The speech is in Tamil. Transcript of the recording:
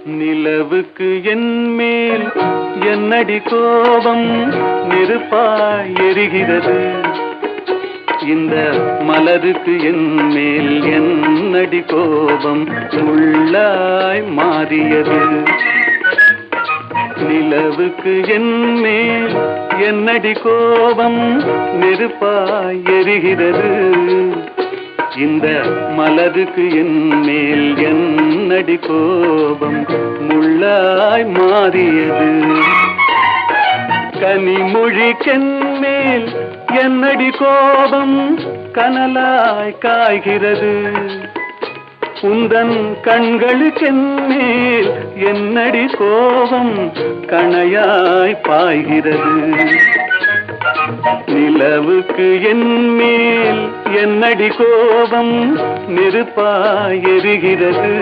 நிலவுக்கு என் மேல் என்னடி கோபம், நெருப்பாய் எரிகிறது. இந்த மலருக்கு என் மேல் என்னடி கோபம், முள்ளாய் மாறியது. நிலவுக்கு என் மேல் என்னடி கோபம், நெருப்பாய் எரிகிறது. இந்த மலருக்கு என் மேல் என்னடி கோபம், முள்ளாய் மாறியது. கனிமொழிக்கென் மேல் என்னடி கோபம், கனலாய் காய்கிறது. உந்தன் கண்களுக்கென் மேல் என்னடி கோபம், கணையாய் பாய்கிறது. நிலவுக்கு என் மேல் என்னடி கோபம், நெருப்பாய் எரிகிறது.